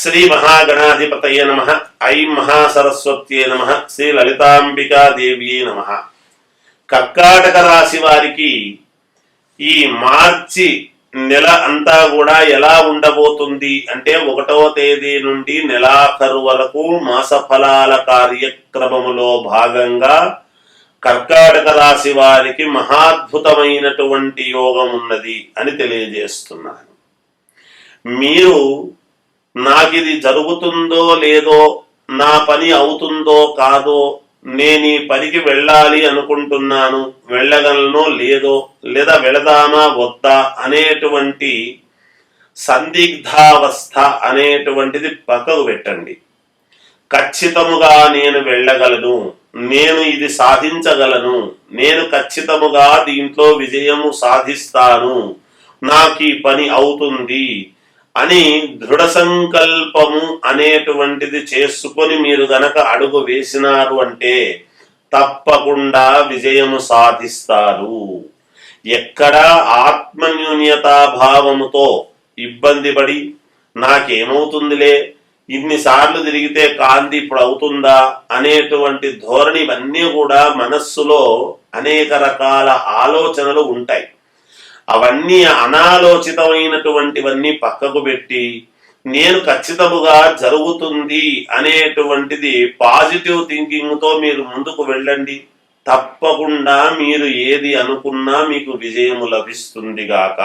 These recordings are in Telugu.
శ్రీ మహాగణాధిపతయే నమః. ఐం మహాసరస్వత్యే నమః. శ్రీ లలితాంబికాదేవ్యే నమః. కర్కాటక రాశి వారికి ఈ మార్చి నెల అంతా కూడా ఎలా ఉండబోతుంది అంటే 1వ తేదీ నుండి నెలాఖరు వరకు మాస ఫలాల కార్యక్రమములో భాగంగా కర్కాటక రాశి వారికి మహాద్భుతమైనటువంటి యోగం ఉన్నది అని తెలియజేస్తున్నాను. మీరు నాకిది జరుగుతుందో లేదో, నా పని అవుతుందో కాదో, నేను ఈ పనికి వెళ్ళాలి అనుకుంటున్నాను, వెళ్ళగలనో లేదో, లేదా వెళదామా వద్దా అనేటువంటి సందిగ్ధావస్థ అనేటువంటిది పక్కకు పెట్టండి. ఖచ్చితముగా నేను వెళ్ళగలను, నేను ఇది సాధించగలను, నేను ఖచ్చితముగా దీంట్లో విజయము సాధిస్తాను, నాకు ఈ పని అవుతుంది అని దృఢ సంకల్పము అనేటువంటిది చేసుకొని మీరు గనక అడుగు వేసినారు అంటే తప్పకుండా విజయము సాధిస్తారు. ఎక్కడా ఆత్మన్యూన్యతాభావముతో ఇబ్బంది పడి నాకేమవుతుందిలే, ఇన్నిసార్లు తిరిగితే కాంతి ఇప్పుడు అవుతుందా అనేటువంటి ధోరణి ఇవన్నీ కూడా మనస్సులో అనేక రకాల ఆలోచనలు ఉంటాయి. అవన్నీ అనాలోచితమైనటువంటివన్నీ పక్కకు పెట్టి నేను ఖచ్చితముగా జరుగుతుంది అనేటువంటిది పాజిటివ్ థింకింగ్ తో మీరు ముందుకు వెళ్ళండి. తప్పకుండా మీరు ఏది అనుకున్నా మీకు విజయము లభిస్తుంది గాక.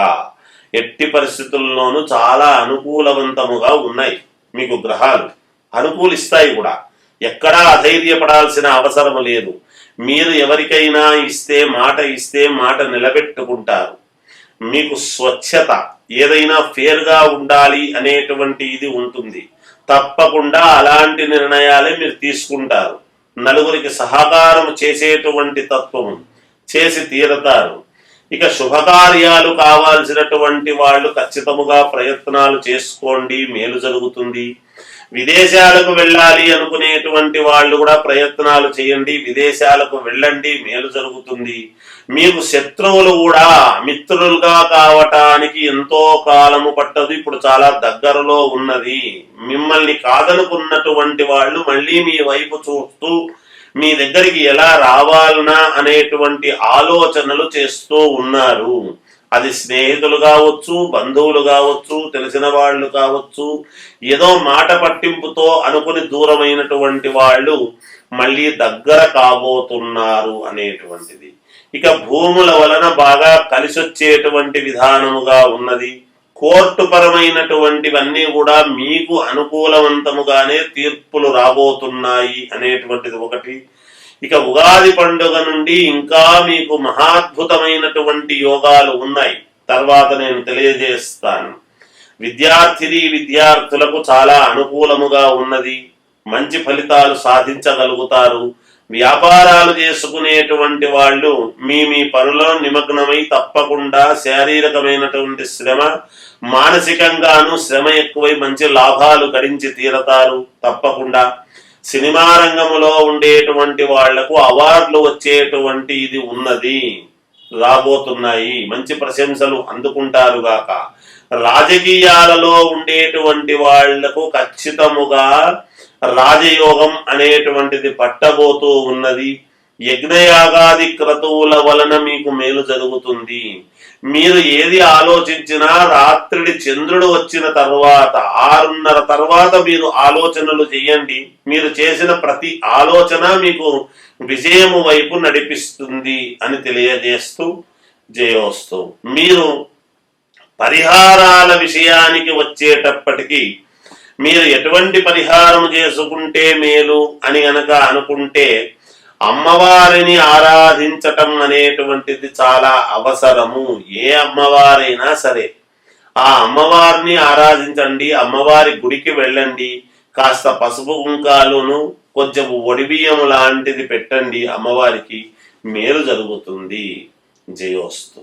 ఎట్టి పరిస్థితుల్లోనూ చాలా అనుకూలవంతముగా ఉన్నాయి. మీకు గ్రహాలు అనుకూలిస్తాయి కూడా. ఎక్కడా అధైర్యపడాల్సిన అవసరం లేదు. మీరు ఎవరికైనా మాట ఇస్తే మాట నిలబెట్టుకుంటారు. మీకు స్వచ్ఛత, ఏదైనా ఫేర్ గా ఉండాలి అనేటువంటి ఇది ఉంటుంది. తప్పకుండా అలాంటి నిర్ణయాలే మీరు తీసుకుంటారు. నలుగురికి సహకారం చేసేటువంటి తత్వం చేసి తీరతారు. ఇక శుభకార్యాలు కావాల్సినటువంటి వాళ్ళు ఖచ్చితముగా ప్రయత్నాలు చేసుకోండి, మేలు జరుగుతుంది. విదేశాలకు వెళ్ళాలి అనుకునేటువంటి వాళ్ళు కూడా ప్రయత్నాలు చేయండి, విదేశాలకు వెళ్ళండి, మేలు జరుగుతుంది. మీకు శత్రువులు కూడా మిత్రులుగా కావటానికి ఎంతో కాలము పట్టదు, ఇప్పుడు చాలా దగ్గరలో ఉన్నది. మిమ్మల్ని కాదనుకున్నటువంటి వాళ్ళు మళ్ళీ మీ వైపు చూస్తూ మీ దగ్గరికి ఎలా రావాలనా అనేటువంటి ఆలోచనలు చేస్తూ ఉన్నారు. అది స్నేహితులు కావచ్చు, బంధువులు కావచ్చు, తెలిసిన వాళ్ళు కావచ్చు, ఏదో మాట పట్టింపుతో అనుకుని దూరమైనటువంటి వాళ్ళు మళ్ళీ దగ్గర కాబోతున్నారు అనేటువంటిది. ఇక భూముల వలన బాగా కలిసొచ్చేటువంటి విధానముగా ఉన్నది. కోర్టు పరమైనటువంటివన్నీ కూడా మీకు అనుకూలవంతముగానే తీర్పులు రాబోతున్నాయి అనేటువంటిది ఒకటి. ఇక ఉగాది పండుగ నుండి ఇంకా మీకు మహాద్భుతమైనటువంటి యోగాలు ఉన్నాయి. తర్వాత నేను తెలియజేస్తాను. విద్యార్థులకు చాలా అనుకూలముగా ఉన్నది. మంచి ఫలితాలు సాధించగలుగుతారు. వ్యాపారాలు చేసుకునేటువంటి వాళ్ళు మీ పనులో నిమగ్నమై తప్పకుండా శారీరకమైనటువంటి శ్రమ, మానసికంగాను శ్రమ ఎక్కువై మంచి లాభాలు గడించి తీరతారు. తప్పకుండా సినిమా రంగంలో ఉండేటువంటి వాళ్లకు అవార్డులు వచ్చేటువంటి ఇది ఉన్నది, రాబోతున్నాయి. మంచి ప్రశంసలు అందుకుంటారు గాక. రాజకీయాలలో ఉండేటువంటి వాళ్లకు ఖచ్చితముగా రాజయోగం అనేటువంటిది పట్టబోతూ ఉన్నది. యజ్ఞయాగాది క్రతువుల వలన మీకు మేలు జరుగుతుంది. మీరు ఏది ఆలోచించినా రాత్రి చంద్రుడు వచ్చిన తర్వాత 6:30 తర్వాత మీరు ఆలోచనలు చేయండి. మీరు చేసిన ప్రతి ఆలోచన మీకు విజయము వైపు నడిపిస్తుంది అని తెలియజేస్తూ జయోస్తు. మీరు పరిహారాల విషయానికి వచ్చేటప్పటికీ మీరు ఎటువంటి పరిహారం చేసుకుంటే మేలు అని గనక అనుకుంటే అమ్మవారిని ఆరాధించటం అనేటువంటిది చాలా అవసరము. ఏ అమ్మవారైనా సరే ఆ అమ్మవారిని ఆరాధించండి. అమ్మవారి గుడికి వెళ్ళండి, కాస్త పసుపు కుంకాలును కొంచెం ఒడిబియ్యం లాంటిది పెట్టండి, అమ్మవారికి మేలు జరుగుతుంది. జయోస్తు.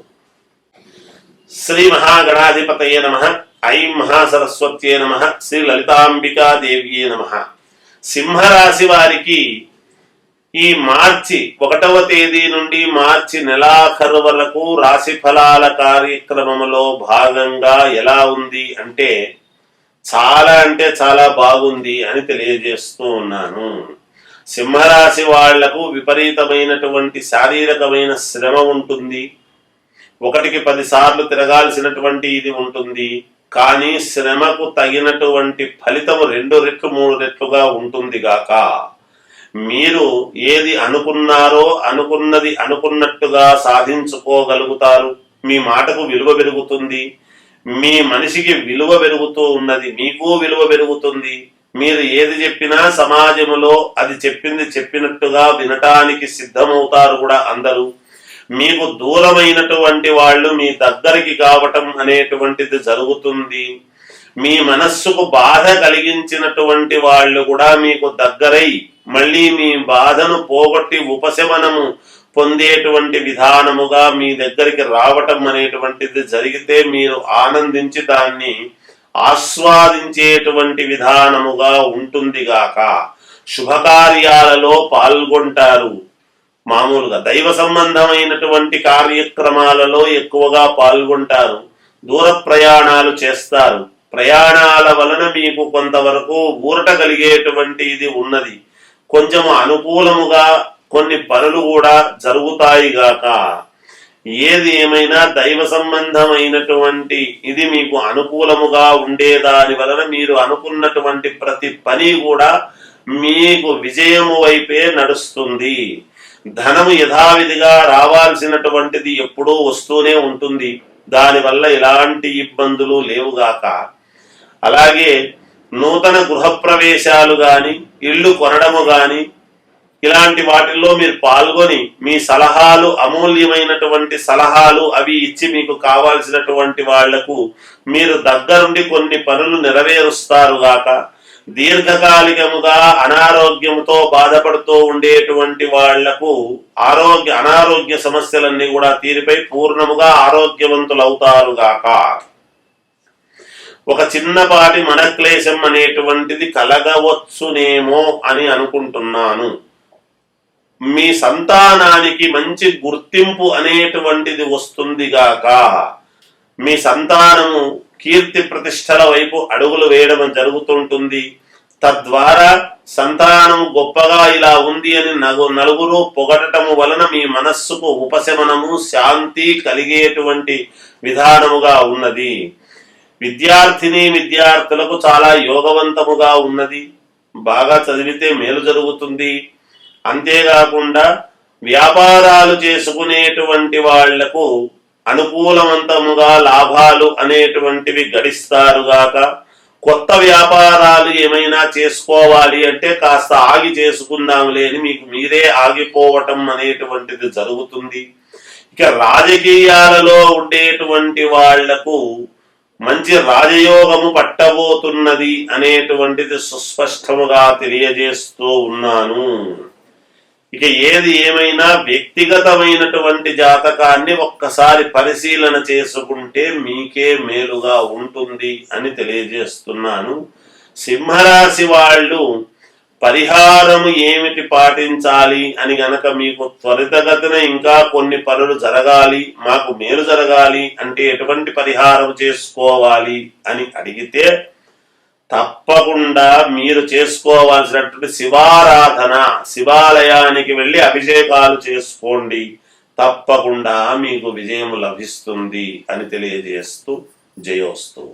శ్రీ మహాగణాధిపతయే నమః. ఐం మహాసరస్వత్యే నమః. శ్రీ లలితాంబికాదేవ్యే నమః. సింహరాశి వారికి ఈ మార్చి 1వ తేదీ నుండి మార్చి నెలాఖరు వరకు రాశి ఫలాల కార్యక్రమంలో భాగంగా ఎలా ఉంది అంటే చాలా అంటే చాలా బాగుంది అని తెలియజేస్తూ ఉన్నాను. సింహరాశి వాళ్లకు విపరీతమైనటువంటి శారీరకమైన శ్రమ ఉంటుంది. 1కి 10 సార్లు తిరగాల్సినటువంటి ఇది ఉంటుంది. కానీ శ్రమకు తగినటువంటి ఫలితము 2 రెట్లు 3 రెట్లుగా ఉంటుంది గాక మీరు ఏది అనుకున్నారో అనుకున్నది అనుకున్నట్టుగా సాధించుకోగలుగుతారు. మీ మాటకు విలువ పెరుగుతుంది. మీ మనిషికి విలువ పెరుగుతూ ఉన్నది, మీకు విలువ పెరుగుతుంది. మీరు ఏది చెప్పినా సమాజంలో అది చెప్పింది చెప్పినట్టుగా వినటానికి సిద్ధమవుతారు కూడా అందరూ. మీకు దూరమైనటువంటి వాళ్ళు మీ దగ్గరికి కావటం అనేటువంటిది జరుగుతుంది. మీ మనస్సుకు బాధ కలిగించినటువంటి వాళ్ళు కూడా మీకు దగ్గరై మళ్ళీ మీ బాధను పోగొట్టి ఉపశమనము పొందేటువంటి విధానముగా మీ దగ్గరికి రావటం అనేటువంటిది జరిగితే మీరు ఆనందించి దాన్ని ఆస్వాదించేటువంటి విధానముగా ఉంటుంది గాక. శుభకార్యాలలో పాల్గొంటారు. మామూలుగా దైవ సంబంధమైనటువంటి కార్యక్రమాలలో ఎక్కువగా పాల్గొంటారు. దూర ప్రయాణాలు చేస్తారు. ప్రయాణాల వలన మీకు కొంతవరకు ఊరట కలిగేటువంటి ఇది ఉన్నది. కొంచెం అనుకూలముగా కొన్ని పనులు కూడా జరుగుతాయి గాక. ఏది ఏమైనా దైవ సంబంధమైనటువంటి ఇది మీకు అనుకూలముగా ఉండేదాని వలన మీరు అనుకున్నటువంటి ప్రతి పని కూడా మీకు విజయము వైపే నడుస్తుంది. ధనము యథావిధిగా రావాల్సినటువంటిది ఎప్పుడూ వస్తూనే ఉంటుంది. దానివల్ల ఎలాంటి ఇబ్బందులు లేవుగాక. అలాగే నూతన గృహప్రవేశాలు గాని ఇల్లు కొనడము గాని ఇలాంటి వాటిల్లో మీరు పాల్గొని మీ సలహాలు అమూల్యమైనటువంటి సలహాలు అవి ఇచ్చి మీకు కావాల్సినటువంటి వాళ్లకు మీరు దగ్గరుండి కొన్ని పనులు నెరవేరుస్తారు గాక. దీర్ఘకాలికముగా అనారోగ్యముతో బాధపడుతూ ఉండేటువంటి వాళ్లకు అనారోగ్య సమస్యలన్నీ కూడా తీరిపై పూర్ణముగా ఆరోగ్యవంతులవుతారు గాక. ఒక చిన్నపాటి మనక్లేశం అనేటువంటిది కలగవచ్చునేమో అని అనుకుంటున్నాను. మీ సంతానానికి మంచి గుర్తింపు అనేటువంటిది వస్తుంది గాక. మీ సంతానము కీర్తి ప్రతిష్టల వైపు అడుగులు వేయడం జరుగుతుంటుంది. తద్వారా సంతానం గొప్పగా ఇలా ఉంది అని నలుగురు పొగడటము వలన మీ మనస్సుకు ఉపశమనము శాంతి కలిగేటువంటి విధానముగా ఉన్నది. విద్యార్థులకు చాలా యోగవంతముగా ఉన్నది. బాగా చదివితే మేలు జరుగుతుంది. అంతేకాకుండా వ్యాపారాలు చేసుకునేటువంటి వాళ్లకు అనుకూలవంతముగా లాభాలు అనేటువంటివి గడిస్తారుగాక. కొత్త వ్యాపారాలు ఏమైనా చేసుకోవాలి అంటే కాస్త ఆగి చేసుకుందాంలే అని మీకు మీరే ఆగిపోవటం అనేటువంటిది జరుగుతుంది. ఇక రాజకీయాలలో ఉండేటువంటి వాళ్లకు మంచి రాజయోగము పట్టబోతున్నది అనేటువంటిది సుస్పష్టముగా తెలియజేస్తూ ఉన్నాను. ఇక ఏది ఏమైనా వ్యక్తిగతమైనటువంటి జాతకాన్ని ఒక్కసారి పరిశీలన చేసుకుంటే మీకే మేలుగా ఉంటుంది అని తెలియజేస్తున్నాను. సింహరాశి వాళ్ళు పరిహారము ఏమిటి పాటించాలి అని గనక మీకు త్వరితగతిన ఇంకా కొన్ని పనులు జరగాలి, మాకు మేలు జరగాలి అంటే ఎటువంటి పరిహారం చేసుకోవాలి అని అడిగితే తప్పకుండా మీరు చేసుకోవాల్సినటువంటి శివారాధన, శివాలయానికి వెళ్ళి అభిషేకాలు చేసుకోండి. తప్పకుండా మీకు విజయం లభిస్తుంది అని తెలియజేస్తూ జయోస్తు.